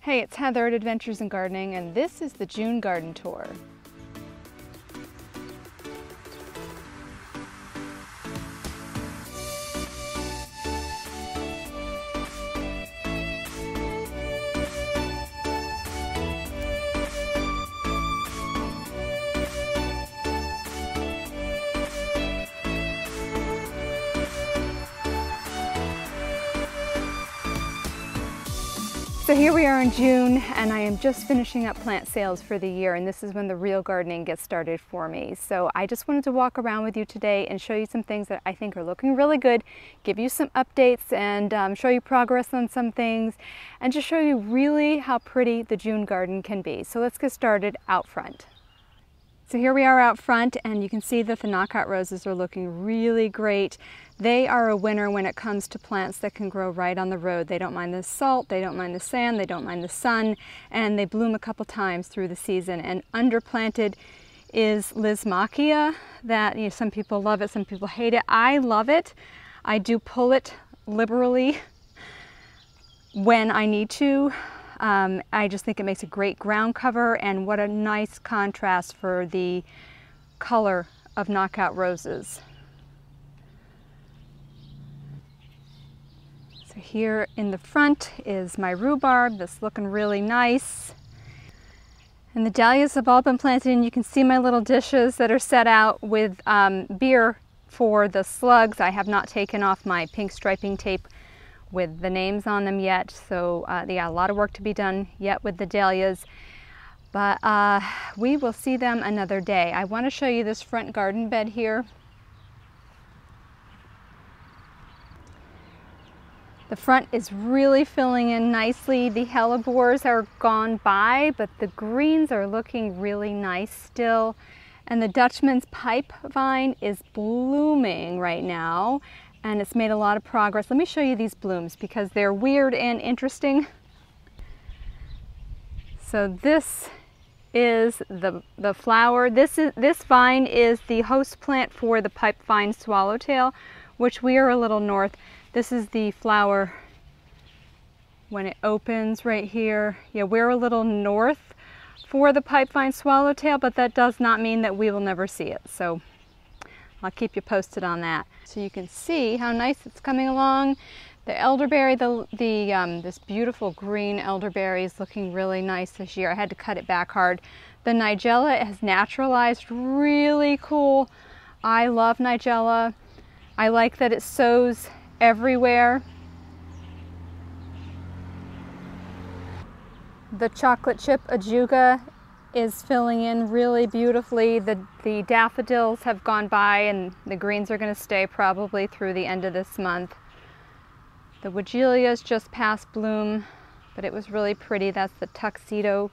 Hey, it's Heather at Adventures in Gardening, and this is the June Garden Tour. So here we are in June, and I am just finishing up plant sales for the year, and this is when the real gardening gets started for me. So I just wanted to walk around with you today and show you some things that I think are looking really good, give you some updates and show you progress on some things, and just show you really how pretty the June garden can be. So let's get started out front. So here we are out front, and you can see that the knockout roses are looking really great. They are a winner when it comes to plants that can grow right on the road. They don't mind the salt, they don't mind the sand, they don't mind the sun, and they bloom a couple times through the season. And underplanted is Lysimachia that some people love it, some people hate it. I love it. I do pull it liberally when I need to. I just think it makes a great ground cover, and what a nice contrast for the color of knockout roses. So here in the front is my rhubarb that's looking really nice. And the dahlias have all been planted, and you can see my little dishes that are set out with beer for the slugs. I have not taken off my pink striping tape with the names on them yet, so yeah, a lot of work to be done yet with the dahlias, but we will see them another day. I want to show you this front garden bed here. The front is really filling in nicely. The hellebores are gone by, but the greens are looking really nice still, and the Dutchman's pipe vine is blooming right now, and it's made a lot of progress. Let me show you these blooms because they're weird and interesting. So this is the flower. This vine is the host plant for the pipe vine swallowtail, which we are a little north. This is the flower when it opens right here. Yeah, we're a little north for the pipe vine swallowtail, but that does not mean that we will never see it. So I'll keep you posted on that. So you can see how nice it's coming along. The elderberry, this beautiful green elderberry is looking really nice this year. I had to cut it back hard. The nigella has naturalized really cool. I love nigella. I like that it sows everywhere. The chocolate chip ajuga is filling in really beautifully. The daffodils have gone by, and the greens are going to stay probably through the end of this month. The Weigelia's just past bloom, but it was really pretty. That's the tuxedo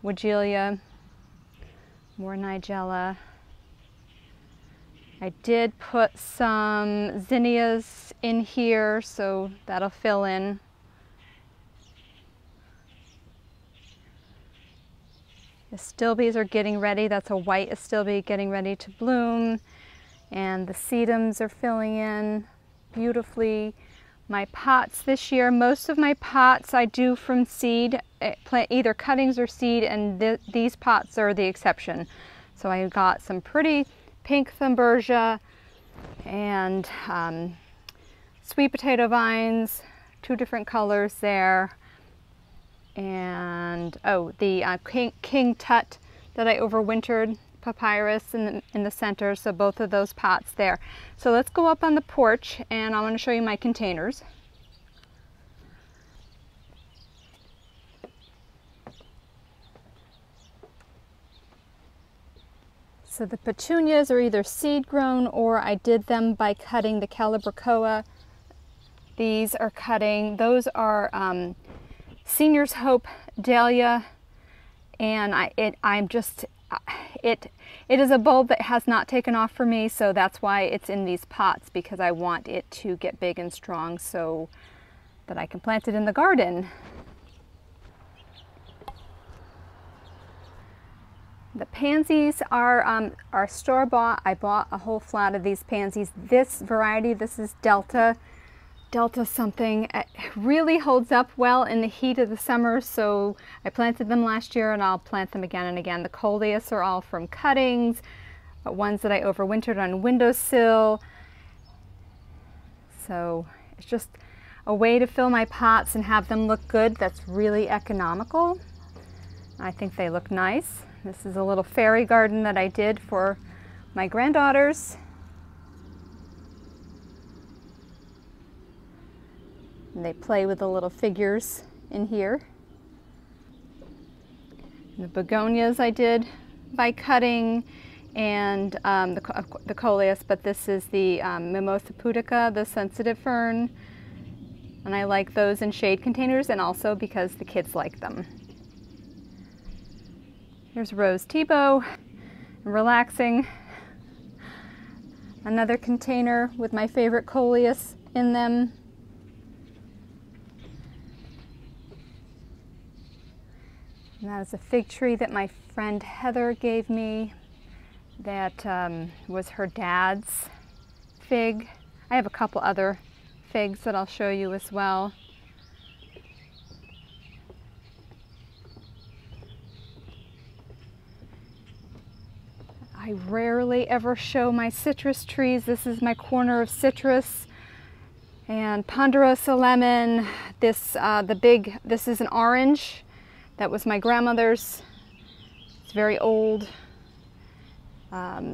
Weigelia. More nigella. I did put some zinnias in here, so that'll fill in. Astilbes are getting ready. That's a white astilbe getting ready to bloom. And the sedums are filling in beautifully. My pots this year, most of my pots I do from seed, plant either cuttings or seed, and these pots are the exception. So I got some pretty pink thunbergia and sweet potato vines, 2 different colors there. And the King Tut that I overwintered, papyrus in the center, so both of those pots there. So let's go up on the porch, and I want to show you my containers. So the petunias are either seed grown, or I did them by cutting the Calibrachoa. These are cutting, those are Senior's Hope Dahlia, and it is a bulb that has not taken off for me, so that's why it's in these pots, because I want it to get big and strong so that I can plant it in the garden. The pansies are store-bought. I bought a whole flat of these pansies. This variety, this is Delta. Delta something. It really holds up well in the heat of the summer, so I planted them last year and I'll plant them again and again. The coleus are all from cuttings, ones that I overwintered on windowsill. So it's just a way to fill my pots and have them look good that's really economical. I think they look nice. This is a little fairy garden that I did for my granddaughters. And they play with the little figures in here. And the begonias I did by cutting, and the coleus, but this is the Mimosa pudica, the sensitive fern. And I like those in shade containers, and also because the kids like them. Here's Rose Tebow, relaxing. Another container with my favorite coleus in them. And that is a fig tree that my friend Heather gave me. That was her dad's fig. I have a couple other figs that I'll show you as well. I rarely ever show my citrus trees. This is my corner of citrus. And Ponderosa lemon. This this is an orange. That was my grandmother's. It's very old.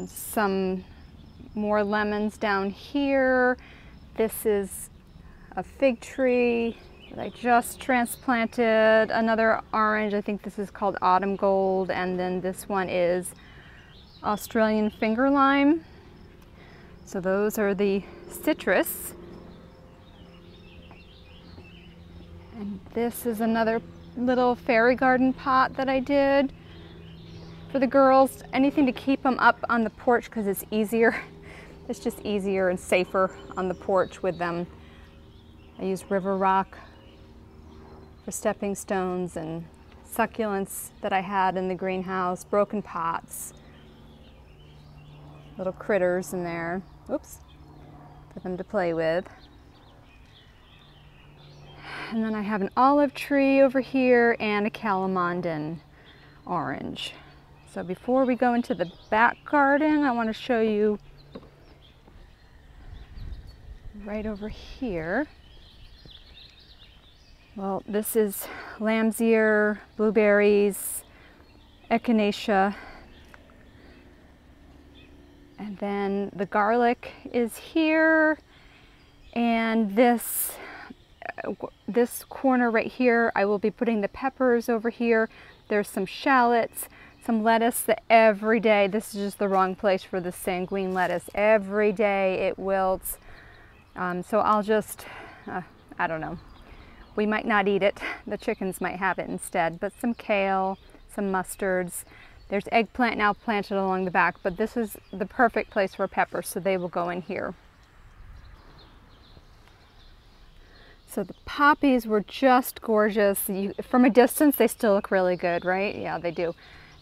Some more lemons down here. This is a fig tree that I just transplanted. Another orange, I think this is called Autumn Gold, and then this one is Australian finger lime. So those are the citrus. And this is another little fairy garden pot that I did for the girls. Anything to keep them up on the porch because it's easier. It's just easier and safer on the porch with them. I use river rock for stepping stones, and succulents that I had in the greenhouse, broken pots, little critters in there. Oops, for them to play with. And then I have an olive tree over here and a calamondin orange. So before we go into the back garden, I want to show you right over here. Well, this is lamb's ear, blueberries, echinacea, and then the garlic is here, and this corner right here, I will be putting the peppers over here. There's some shallots, some lettuce that every day, this is just the wrong place for the sanguine lettuce. Every day it wilts. So I'll just, I don't know. We might not eat it. The chickens might have it instead, but some kale, some mustards. There's eggplant now planted along the back, but this is the perfect place for peppers, so they will go in here. So the poppies were just gorgeous. From a distance, they still look really good, right? Yeah, they do.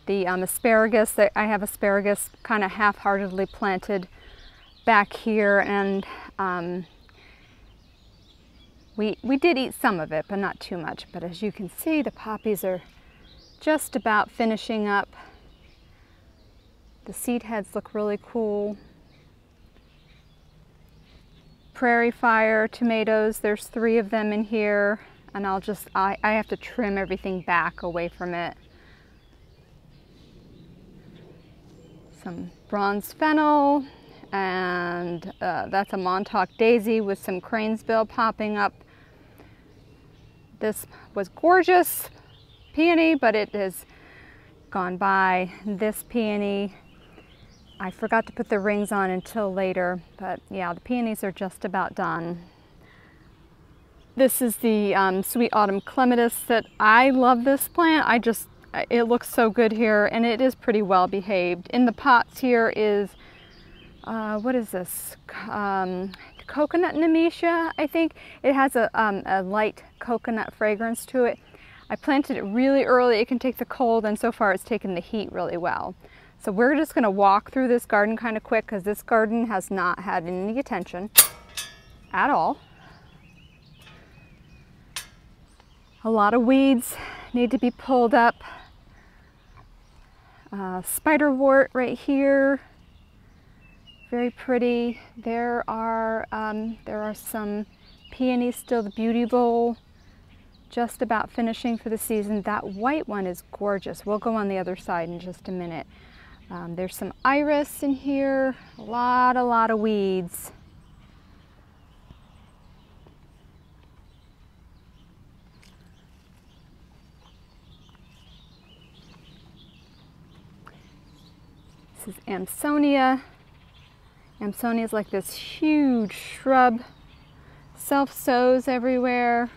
The asparagus, I have asparagus kind of half-heartedly planted back here, and we did eat some of it, but not too much. But as you can see, the poppies are just about finishing up. The seed heads look really cool. Prairie fire tomatoes, there's 3 of them in here, and I have to trim everything back away from it. Some bronze fennel, and that's a Montauk daisy with some cranesbill popping up. This was gorgeous peony, but it has gone by. This peony, I forgot to put the rings on until later, but yeah, the peonies are just about done. This is the Sweet Autumn Clematis that I love this plant. It looks so good here, and it is pretty well behaved. In the pots here is, what is this? Coconut Nemesia, I think. It has a light coconut fragrance to it. I planted it really early. It can take the cold, and so far it's taken the heat really well. So we're just going to walk through this garden kind of quick because this garden has not had any attention at all. A lot of weeds need to be pulled up. Spiderwort right here, very pretty. There are some peonies still. The Beauty Bowl just about finishing for the season. That white one is gorgeous. We'll go on the other side in just a minute. There's some iris in here. A lot of weeds. This is Amsonia. Amsonia is like this huge shrub. Self-sows everywhere.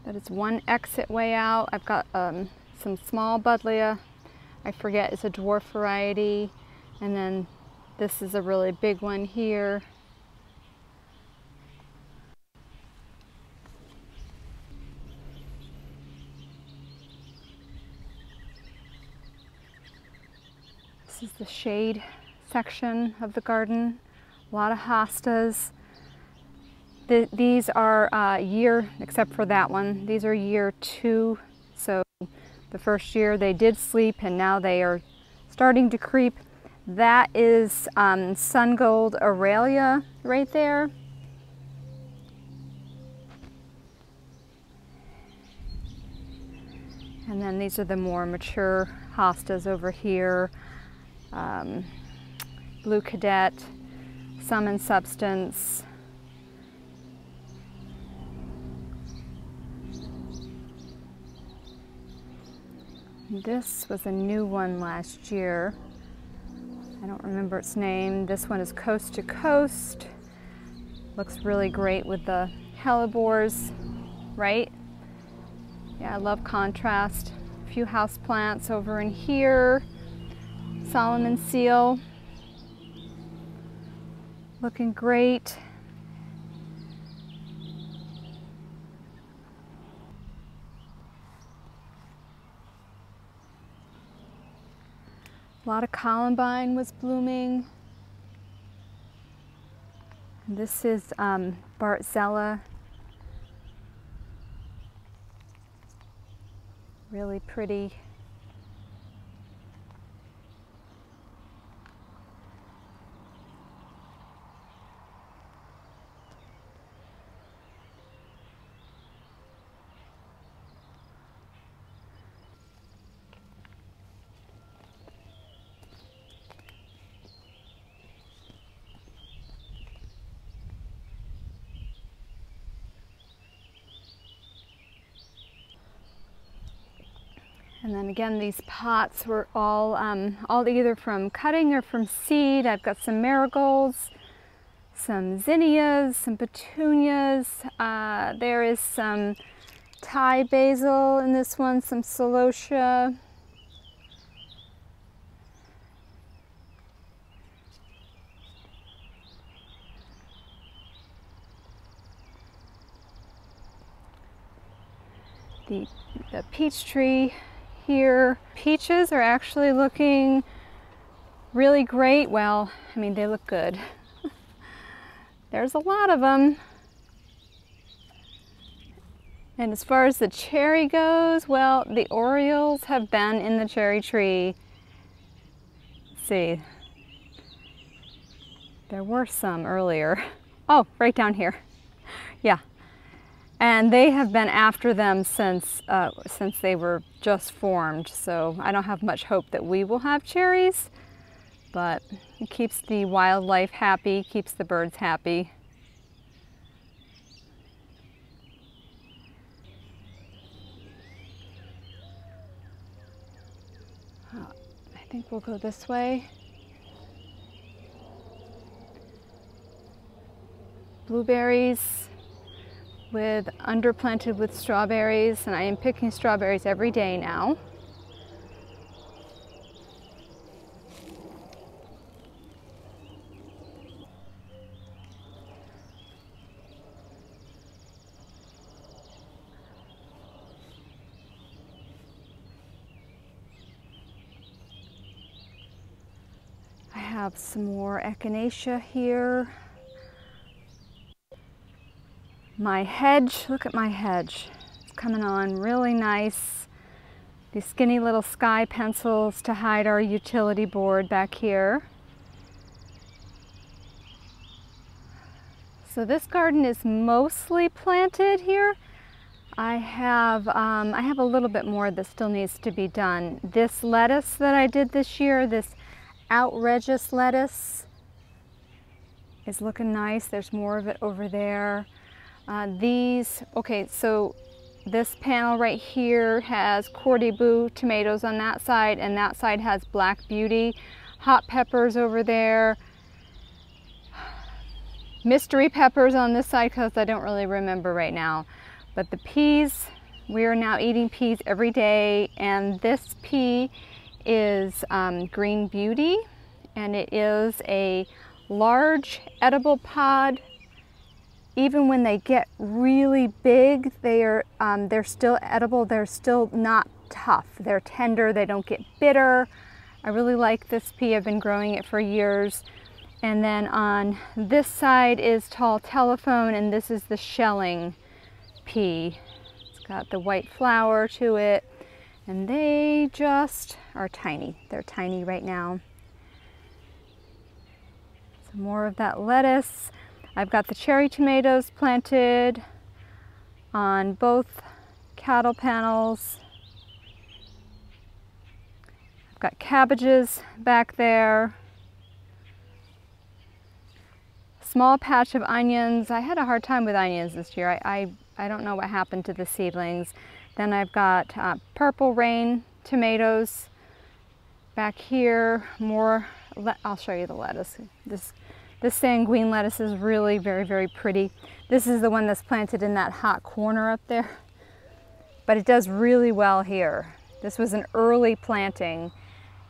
That is one exit way out. I've got some small buddleia. I forget, it's a dwarf variety. And then this is a really big one here. This is the shade section of the garden. A lot of hostas. These are year, except for that one, these are year 2. So the first year they did sleep and now they are starting to creep. That is sun gold Aurelia right there. And then these are the more mature hostas over here. Blue Cadet, some in substance. This was a new one last year. I don't remember its name. This one is Coast to Coast. Looks really great with the hellebores, right? Yeah, I love contrast. A few house plants over in here. Solomon seal, looking great. A lot of columbine was blooming. This is Bartzella. Really pretty. And then again, these pots were all either from cutting or from seed. I've got some marigolds, some zinnias, some petunias. There is some Thai basil in this one, some celosia. The peach tree here. Peaches are actually looking really great. Well, I mean, they look good. There's a lot of them. And as far as the cherry goes, well, the orioles have been in the cherry tree. Let's see. There were some earlier. Oh, right down here. Yeah. And they have been after them since they were just formed. So I don't have much hope that we will have cherries, but it keeps the wildlife happy, keeps the birds happy. I think we'll go this way. Blueberries underplanted with strawberries, and I am picking strawberries every day now. I have some more echinacea here. My hedge, look at my hedge. It's coming on really nice. These skinny little sky pencils to hide our utility board back here. So this garden is mostly planted here. I have a little bit more that still needs to be done. This lettuce that I did this year, this outrageous lettuce, is looking nice. There's more of it over there. Okay, so this panel right here has Cordy Boo tomatoes on that side, and that side has Black Beauty, hot peppers over there, mystery peppers on this side because I don't really remember right now. But the peas, we are now eating peas every day, and this pea is Green Beauty, and it is a large edible pod. Even when they get really big, they're still edible. They're still not tough. They're tender. They don't get bitter. I really like this pea. I've been growing it for years. And then on this side is Tall Telephone, and this is the shelling pea. It's got the white flower to it, and they just are tiny. They're tiny right now. Some more of that lettuce. I've got the cherry tomatoes planted on both cattle panels. I've got cabbages back there. Small patch of onions. I had a hard time with onions this year. I don't know what happened to the seedlings. Then I've got Purple Rain tomatoes back here. More, I'll show you the lettuce. This sanguine lettuce is really very pretty. This is the one that's planted in that hot corner up there. But it does really well here. This was an early planting.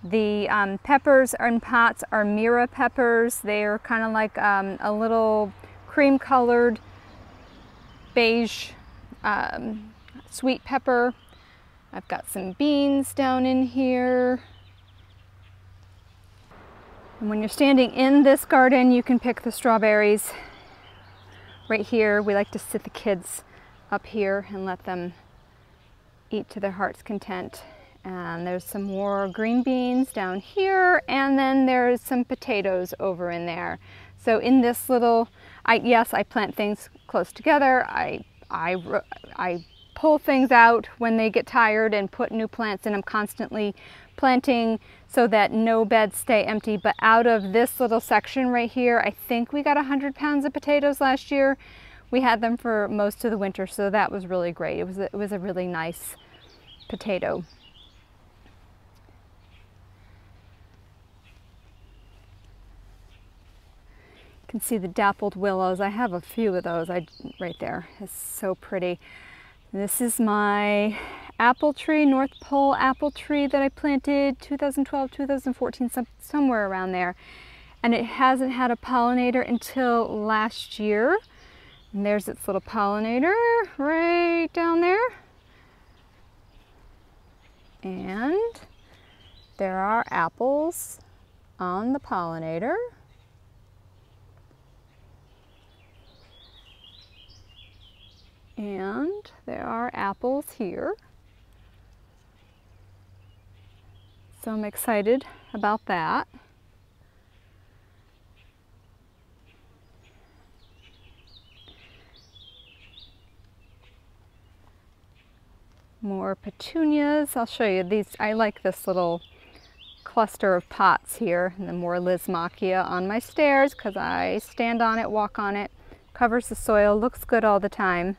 The peppers in pots are Mira peppers. They're kind of like a little cream colored beige sweet pepper. I've got some beans down in here. And when you're standing in this garden, you can pick the strawberries. Right here, we like to sit the kids up here and let them eat to their heart's content. And there's some more green beans down here, and then there's some potatoes over in there. So in this little, yes, I plant things close together. I pull things out when they get tired and put new plants in. I'm constantly planting so that no beds stay empty. But out of this little section right here, I think we got 100 pounds of potatoes last year. We had them for most of the winter, so that was really great. It was a really nice potato. You can see the dappled willows. I have a few of those right there. It's so pretty. This is my apple tree, North Pole apple tree that I planted 2012, 2014, somewhere around there. And it hasn't had a pollinator until last year. And there's its little pollinator right down there. And there are apples on the pollinator. And there are apples here. So I'm excited about that. More petunias. I'll show you these. I like this little cluster of pots here, and then more Lismachia on my stairs because I stand on it, walk on it, covers the soil, looks good all the time.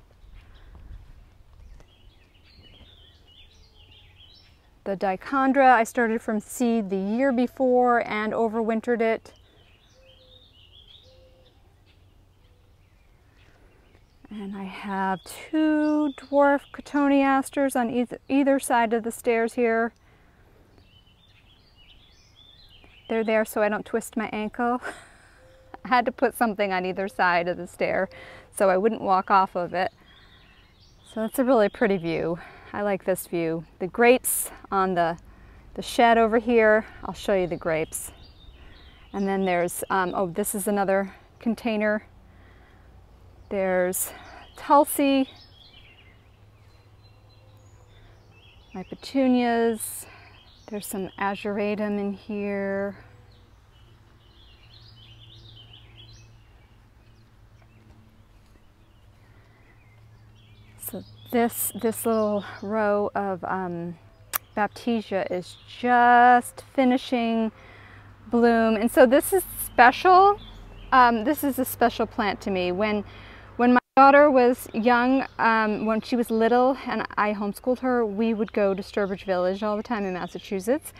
The Dichondra I started from seed the year before and overwintered it. And I have two dwarf cotoneasters on either side of the stairs here. They're there so I don't twist my ankle. I had to put something on either side of the stair so I wouldn't walk off of it. So that's a really pretty view. I like this view. The grapes on the shed over here. I'll show you the grapes. And then there's, oh, this is another container. There's Tulsi, my petunias. There's some ageratum in here. So this little row of Baptisia is just finishing bloom, and so this is special. This is a special plant to me. When my daughter was young, when she was little and I homeschooled her, we would go to Sturbridge Village all the time in Massachusetts.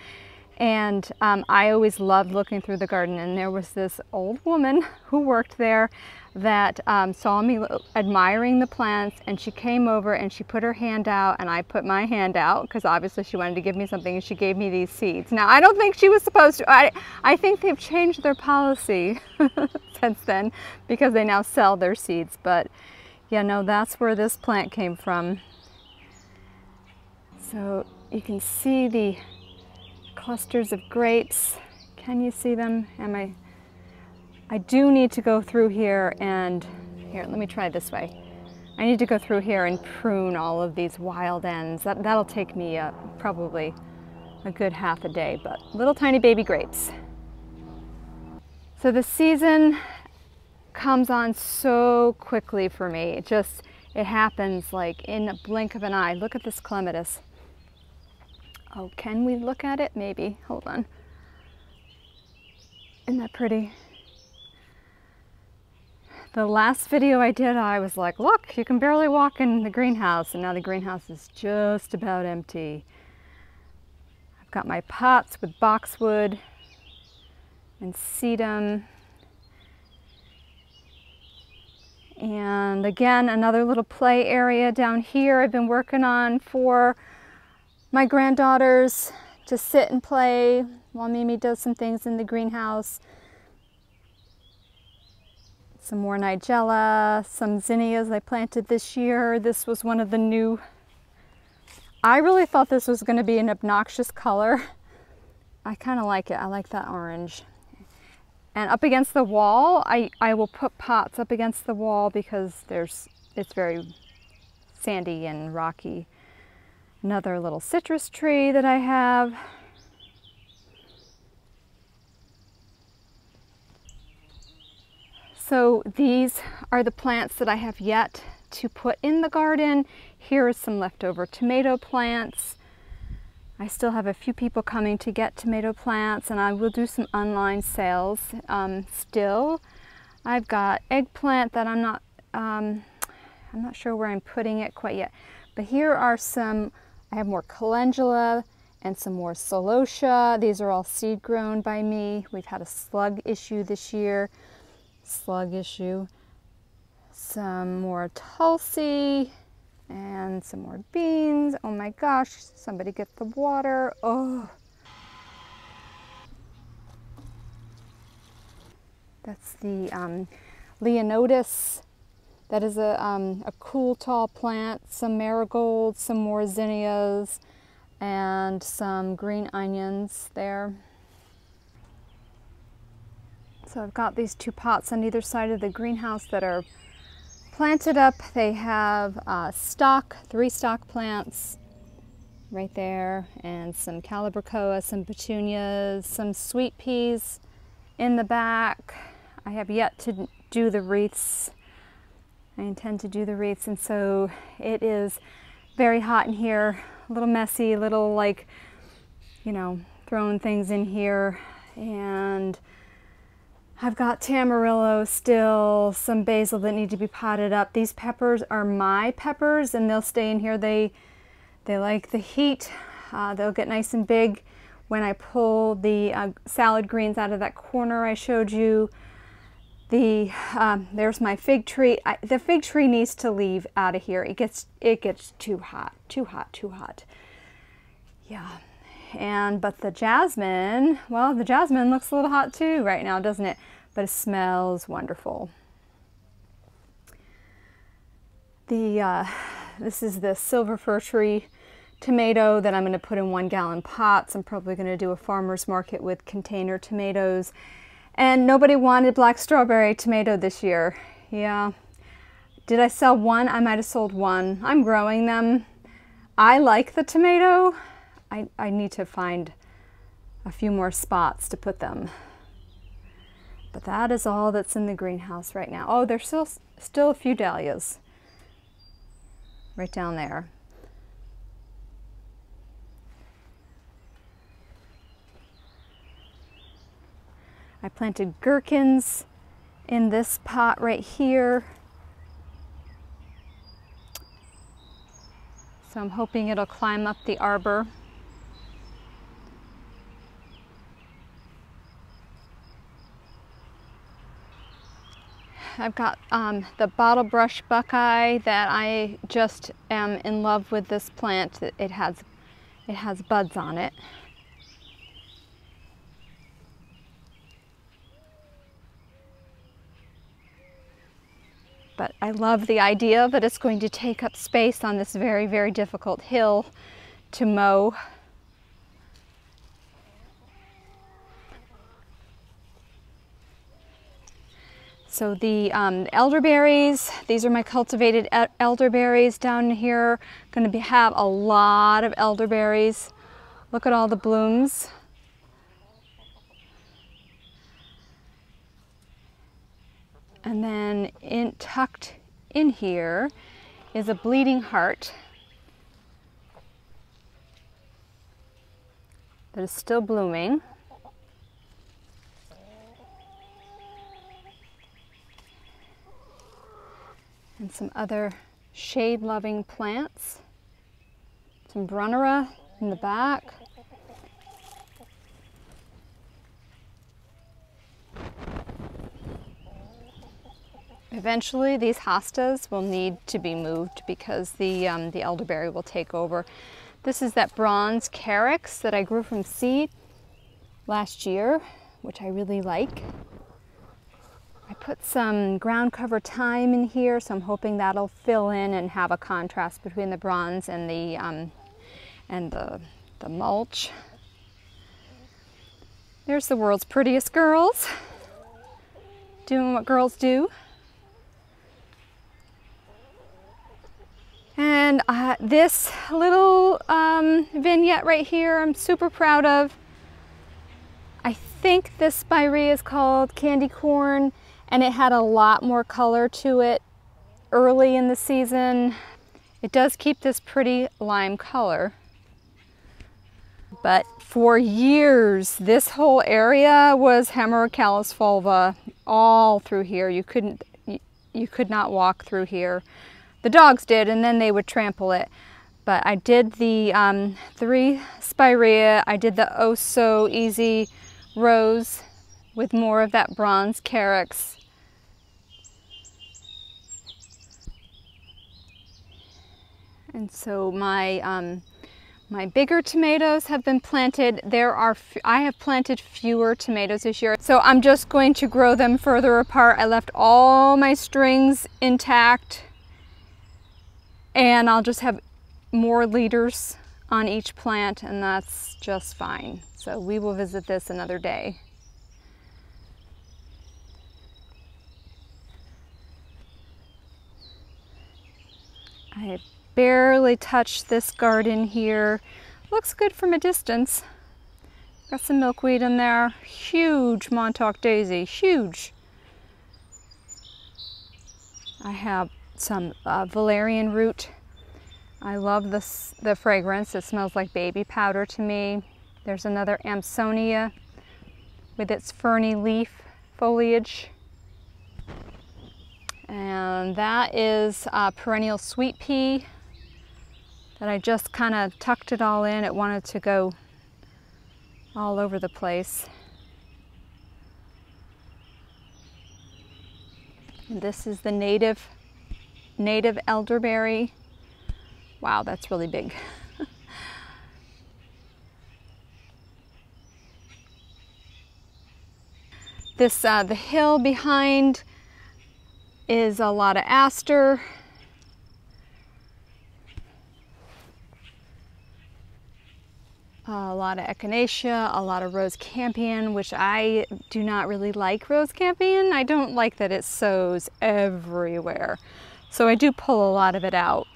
And I always loved looking through the garden, and there was this old woman who worked there that saw me admiring the plants, and she came over and she put her hand out, and I put my hand out because obviously she wanted to give me something, and she gave me these seeds. Now, I don't think she was supposed to. I think they've changed their policy since then because they now sell their seeds, but yeah, no, that's where this plant came from. So you can see the clusters of grapes. Can you see them? I do need to go through here and, here, let me try this way. I need to go through here and prune all of these wild ends. That'll take me probably a good half a day, but little tiny baby grapes. So the season comes on so quickly for me. It happens like in a blink of an eye. Look at this clematis. Oh, can we look at it? Maybe. Hold on. Isn't that pretty? The last video I did, I was like, look, you can barely walk in the greenhouse, and now the greenhouse is just about empty. I've got my pots with boxwood and sedum. And again, another little play area down here I've been working on for my granddaughters to sit and play while Mimi does some things in the greenhouse. Some more nigella, some zinnias I planted this year. This was one of the new, I really thought this was going to be an obnoxious color. I kind of like it. I like that orange. And up against the wall, I will put pots up against the wall because it's very sandy and rocky. Another little citrus tree that I have. So these are the plants that I have yet to put in the garden. Here is some leftover tomato plants. I still have a few people coming to get tomato plants, and I will do some online sales still. I've got eggplant that I'm not sure where I'm putting it quite yet. But here are some, I have more calendula and some more celosia. These are all seed grown by me. We've had a slug issue this year. Some more Tulsi and some more beans. Oh my gosh, somebody get the water. Oh. That's the Leonotis. That is a cool tall plant. Some marigolds, some more zinnias, and some green onions there. So I've got these two pots on either side of the greenhouse that are planted up. They have three stock plants right there, and some calibrachoa, some petunias, some sweet peas in the back. I have yet to do the wreaths. I intend to do the wreaths, and so it is very hot in here, a little messy, a little like, you know, throwing things in here. And I've got tamarillo still, some basil that need to be potted up. These peppers are my peppers, and they'll stay in here. They like the heat. They'll get nice and big when I pull the salad greens out of that corner I showed you. There's my fig tree. The fig tree needs to leave out of here. It gets too hot. Yeah. But the jasmine, well, the jasmine looks a little hot too right now, doesn't it? But it smells wonderful. This is the silver fir tree tomato that I'm going to put in 1 gallon pots. I'm probably going to do a farmer's market with container tomatoes. And nobody wanted black strawberry tomato this year. Yeah, Did I sell one? I might have sold one. I'm growing them. I like the tomato. I need to find a few more spots to put them. But that is all that's in the greenhouse right now. Oh, there's still a few dahlias right down there. I planted gherkins in this pot right here. So I'm hoping it'll climb up the arbor. I've got the bottle brush buckeye that I just am in love with this plant. It has buds on it. But I love the idea that it's going to take up space on this very, very difficult hill to mow. So the elderberries, these are my cultivated elderberries down here. Going to have a lot of elderberries. Look at all the blooms. And then tucked in here is a bleeding heart that is still blooming. And some other shade-loving plants. Some Brunnera in the back. Eventually, these hostas will need to be moved because the elderberry will take over. This is that bronze carex that I grew from seed last year, which I really like. I put some ground cover thyme in here, so I'm hoping that'll fill in and have a contrast between the bronze and the mulch. There's the world's prettiest girls, doing what girls do. And this little vignette right here, I'm super proud of. I think this spirea is called Candy Corn, and it had a lot more color to it early in the season. It does keep this pretty lime color. But for years, this whole area was Hemerocallis fulva all through here. You could not walk through here. The dogs did, and then they would trample it. But I did the 3 spirea. I did the Oh So Easy rose with more of that bronze carex. And so my bigger tomatoes have been planted. I have planted fewer tomatoes this year, so I'm just going to grow them further apart. I left all my strings intact, and I'll just have more leaders on each plant, and that's just fine. So we will visit this another day. I barely touched this garden here. Looks good from a distance. Got some milkweed in there. Huge Montauk daisy, huge. I have some valerian root. I love the fragrance. It smells like baby powder to me. There's another Amsonia with its ferny leaf foliage. And that is perennial sweet pea that I just kind of tucked it all in. It wanted to go all over the place. And this is the native elderberry. Wow, that's really big. The hill behind is a lot of aster. A lot of echinacea, a lot of rose campion, which I do not really like rose campion. I don't like that it sows everywhere. So I do pull a lot of it out.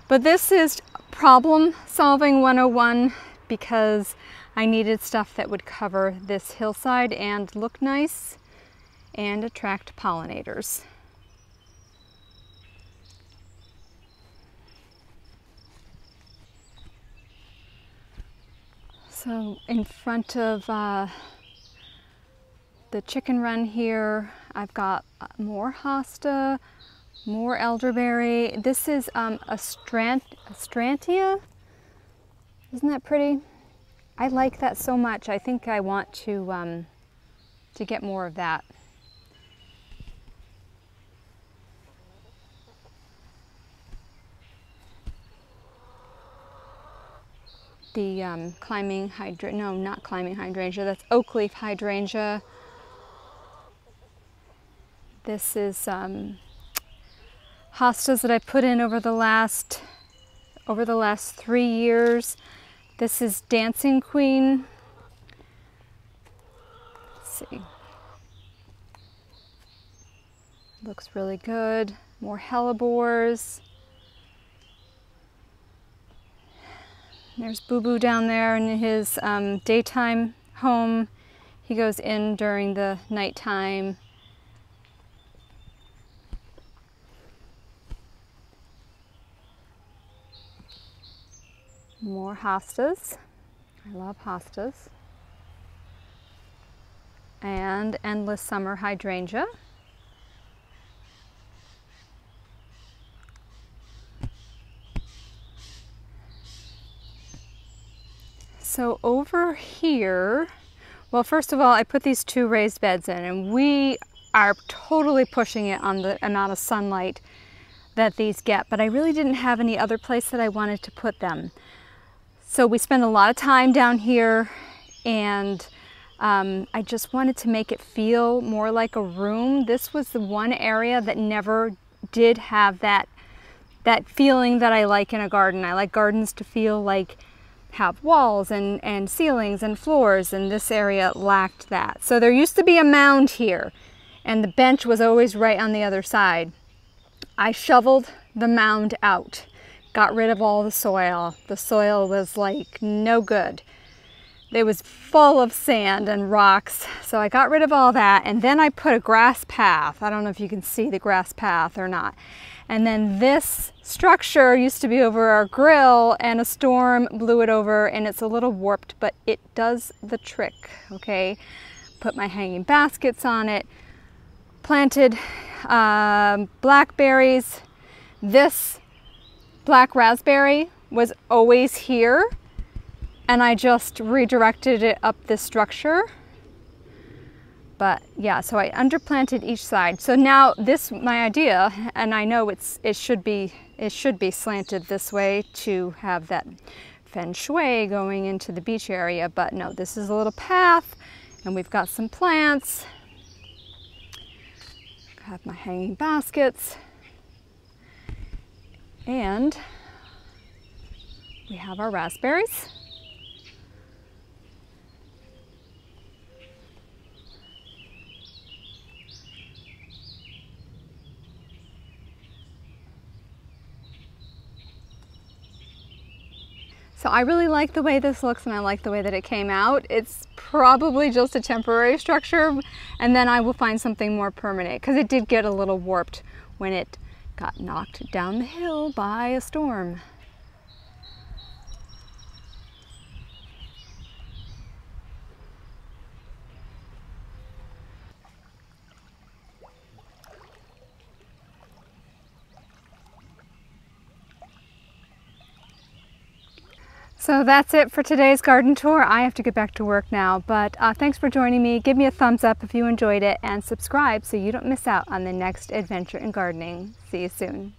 But this is problem solving 101 because I needed stuff that would cover this hillside and look nice and attract pollinators. So in front of the chicken run here, I've got more hosta, more elderberry. This is a Strantia. Isn't that pretty? I like that so much. I think I want to get more of that. The climbing hydrangea, no, not climbing hydrangea, that's oak leaf hydrangea. This is hostas that I put in over the last 3 years. This is Dancing Queen. Let's see. Looks really good. More hellebores. There's Boo Boo down there in his daytime home. He goes in during the nighttime. More hostas. I love hostas. And Endless Summer Hydrangea. So over here, well, first of all, I put these 2 raised beds in, and we are totally pushing it on the amount of sunlight that these get, but I really didn't have any other place that I wanted to put them. So we spend a lot of time down here, and I just wanted to make it feel more like a room. This was the one area that never did have that feeling that I like in a garden. I like gardens to feel like have walls and ceilings and floors, and this area lacked that. So there used to be a mound here, and the bench was always right on the other side. I shoveled the mound out, got rid of all the soil. The soil was like no good. It was full of sand and rocks, so I got rid of all that, and then I put a grass path. I don't know if you can see the grass path or not. And then this structure used to be over our grill, and a storm blew it over, and it's a little warped, but it does the trick, okay? Put my hanging baskets on it, planted blackberries. This black raspberry was always here, and I just redirected it up this structure. But yeah, so I underplanted each side. So now this, my idea, and I know it should be slanted this way to have that feng shui going into the beach area, but no, this is a little path, and we've got some plants. I have my hanging baskets, and we have our raspberries. So I really like the way this looks, and I like the way that it came out. It's probably just a temporary structure, and then I will find something more permanent, because it did get a little warped when it got knocked down the hill by a storm. So that's it for today's garden tour. I have to get back to work now, but thanks for joining me. Give me a thumbs up if you enjoyed it, and subscribe so you don't miss out on the next adventure in gardening. See you soon.